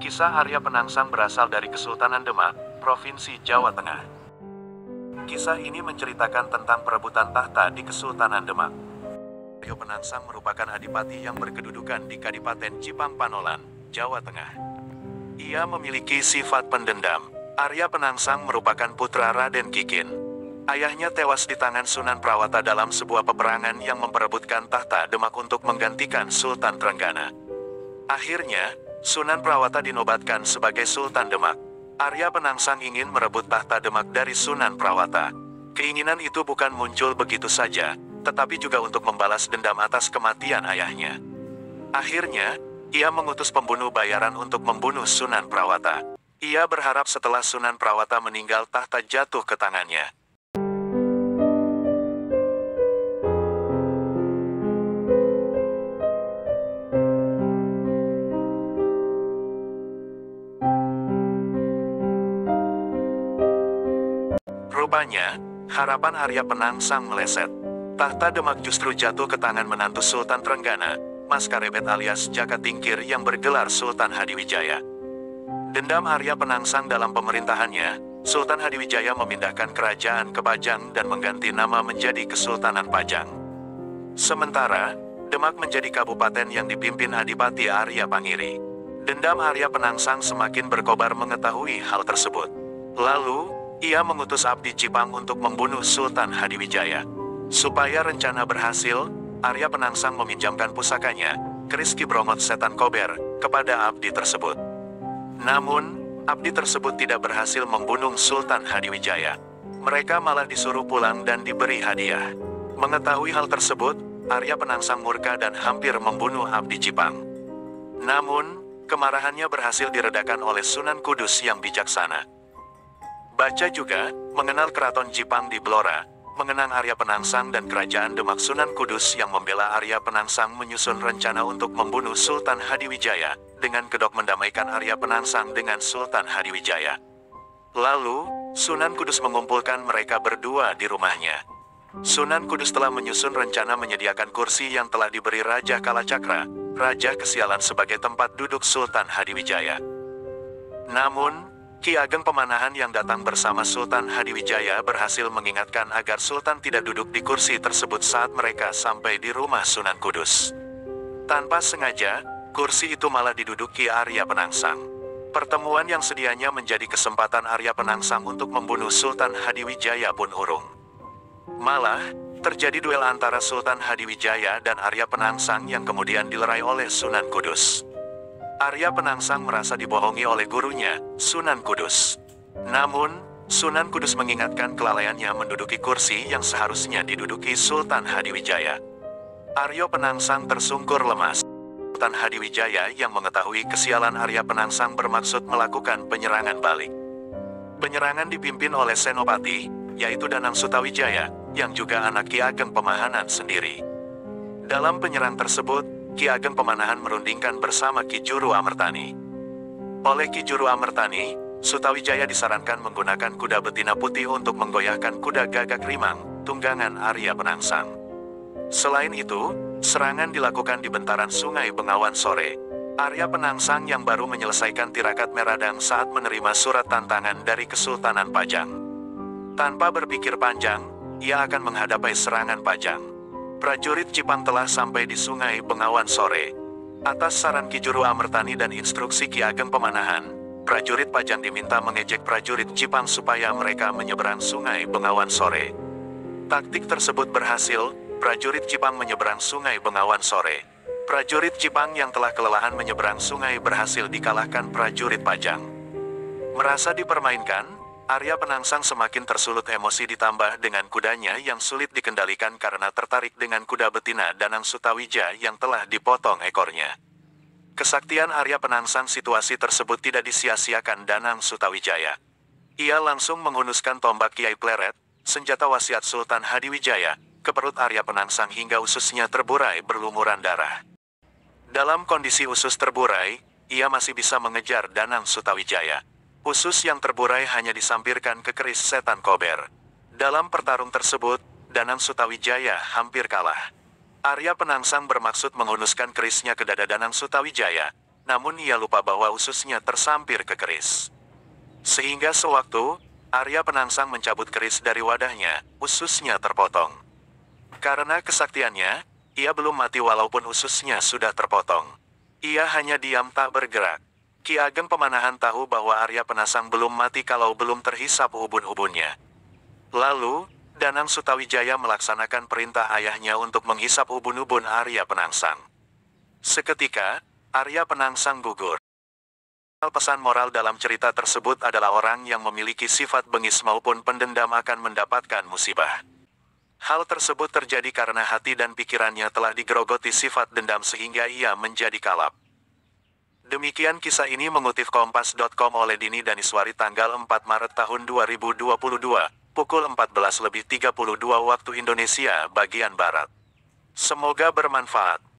Kisah Arya Penangsang berasal dari Kesultanan Demak, Provinsi Jawa Tengah. Kisah ini menceritakan tentang perebutan tahta di Kesultanan Demak. Arya Penangsang merupakan adipati yang berkedudukan di Kadipaten Cipang Panolan, Jawa Tengah. Ia memiliki sifat pendendam. Arya Penangsang merupakan putra Raden Kikin. Ayahnya tewas di tangan Sunan Prawata dalam sebuah peperangan yang memperebutkan tahta Demak untuk menggantikan Sultan Trenggana. Akhirnya, Sunan Prawata dinobatkan sebagai Sultan Demak. Arya Penangsang ingin merebut tahta Demak dari Sunan Prawata. Keinginan itu bukan muncul begitu saja, tetapi juga untuk membalas dendam atas kematian ayahnya. Akhirnya, ia mengutus pembunuh bayaran untuk membunuh Sunan Prawata. Ia berharap setelah Sunan Prawata meninggal tahta jatuh ke tangannya. Rupanya, harapan Arya Penangsang meleset. Tahta Demak justru jatuh ke tangan menantu Sultan Trenggana, Mas Karebet alias Jaka Tingkir yang bergelar Sultan Hadiwijaya. Dendam Arya Penangsang dalam pemerintahannya, Sultan Hadiwijaya memindahkan kerajaan ke Pajang dan mengganti nama menjadi Kesultanan Pajang. Sementara, Demak menjadi kabupaten yang dipimpin Adipati Arya Pangiri. Dendam Arya Penangsang semakin berkobar mengetahui hal tersebut. Lalu, ia mengutus Abdi Cipang untuk membunuh Sultan Hadiwijaya. Supaya rencana berhasil, Arya Penangsang meminjamkan pusakanya, keris Ki Brongot Setan Kober, kepada Abdi tersebut. Namun, Abdi tersebut tidak berhasil membunuh Sultan Hadiwijaya. Mereka malah disuruh pulang dan diberi hadiah. Mengetahui hal tersebut, Arya Penangsang murka dan hampir membunuh Abdi Cipang. Namun, kemarahannya berhasil diredakan oleh Sunan Kudus yang bijaksana. Baca juga, mengenal Keraton Jipang di Blora, mengenang Arya Penangsang dan Kerajaan Demak. Sunan Kudus yang membela Arya Penangsang menyusun rencana untuk membunuh Sultan Hadiwijaya, dengan kedok mendamaikan Arya Penangsang dengan Sultan Hadiwijaya. Lalu, Sunan Kudus mengumpulkan mereka berdua di rumahnya. Sunan Kudus telah menyusun rencana menyediakan kursi yang telah diberi Raja Kalacakra, Raja Kesialan sebagai tempat duduk Sultan Hadiwijaya. Namun, Ki Ageng Pemanahan yang datang bersama Sultan Hadiwijaya berhasil mengingatkan agar Sultan tidak duduk di kursi tersebut saat mereka sampai di rumah Sunan Kudus. Tanpa sengaja, kursi itu malah diduduki Arya Penangsang. Pertemuan yang sedianya menjadi kesempatan Arya Penangsang untuk membunuh Sultan Hadiwijaya pun urung. Malah, terjadi duel antara Sultan Hadiwijaya dan Arya Penangsang yang kemudian dilerai oleh Sunan Kudus. Arya Penangsang merasa dibohongi oleh gurunya, Sunan Kudus. Namun, Sunan Kudus mengingatkan kelalaiannya menduduki kursi yang seharusnya diduduki Sultan Hadiwijaya. Arya Penangsang tersungkur lemas. Sultan Hadiwijaya yang mengetahui kesialan Arya Penangsang bermaksud melakukan penyerangan balik. Penyerangan dipimpin oleh Senopati, yaitu Danang Sutawijaya, yang juga anak Ki Ageng Pemanahan sendiri. Dalam penyerang tersebut, Ki Ageng Pemanahan merundingkan bersama Ki Juru Amertani. Oleh Ki Juru Amertani, Sutawijaya disarankan menggunakan kuda betina putih untuk menggoyahkan kuda Gagak Rimang, tunggangan Arya Penangsang. Selain itu, serangan dilakukan di bantaran Sungai Bengawan sore. Arya Penangsang yang baru menyelesaikan tirakat Meradang saat menerima surat tantangan dari Kesultanan Pajang. Tanpa berpikir panjang, ia akan menghadapi serangan Pajang. Prajurit Cipang telah sampai di Sungai Bengawan sore. Atas saran Ki Juru Amertani dan instruksi Ki Ageng Pemanahan, prajurit Pajang diminta mengejek prajurit Cipang supaya mereka menyeberang Sungai Bengawan sore. Taktik tersebut berhasil, prajurit Cipang menyeberang Sungai Bengawan sore. Prajurit Cipang yang telah kelelahan menyeberang sungai berhasil dikalahkan prajurit Pajang. Merasa dipermainkan, Arya Penangsang semakin tersulut emosi ditambah dengan kudanya yang sulit dikendalikan karena tertarik dengan kuda betina Danang Sutawijaya yang telah dipotong ekornya. Kesaktian Arya Penangsang situasi tersebut tidak disia-siakan Danang Sutawijaya. Ia langsung menghunuskan tombak Kiai Pleret, senjata wasiat Sultan Hadiwijaya, ke perut Arya Penangsang hingga ususnya terburai berlumuran darah. Dalam kondisi usus terburai, ia masih bisa mengejar Danang Sutawijaya. Usus yang terburai hanya disampirkan ke keris Setan Kober. Dalam pertarung tersebut, Danang Sutawijaya hampir kalah. Arya Penangsang bermaksud menghunuskan kerisnya ke dada Danang Sutawijaya, namun ia lupa bahwa ususnya tersampir ke keris. Sehingga sewaktu Arya Penangsang mencabut keris dari wadahnya, ususnya terpotong. Karena kesaktiannya, ia belum mati walaupun ususnya sudah terpotong. Ia hanya diam tak bergerak. Ki Ageng Pemanahan tahu bahwa Arya Penangsang belum mati kalau belum terhisap ubun-ubunnya. Lalu, Danang Sutawijaya melaksanakan perintah ayahnya untuk menghisap ubun-ubun Arya Penangsang. Seketika, Arya Penangsang gugur. Pesan moral dalam cerita tersebut adalah orang yang memiliki sifat bengis maupun pendendam akan mendapatkan musibah. Hal tersebut terjadi karena hati dan pikirannya telah digerogoti sifat dendam sehingga ia menjadi kalap. Demikian kisah ini mengutip Kompas.com oleh Dini Daniswari tanggal 4 Maret tahun 2022, pukul 14.32 waktu Indonesia bagian Barat. Semoga bermanfaat.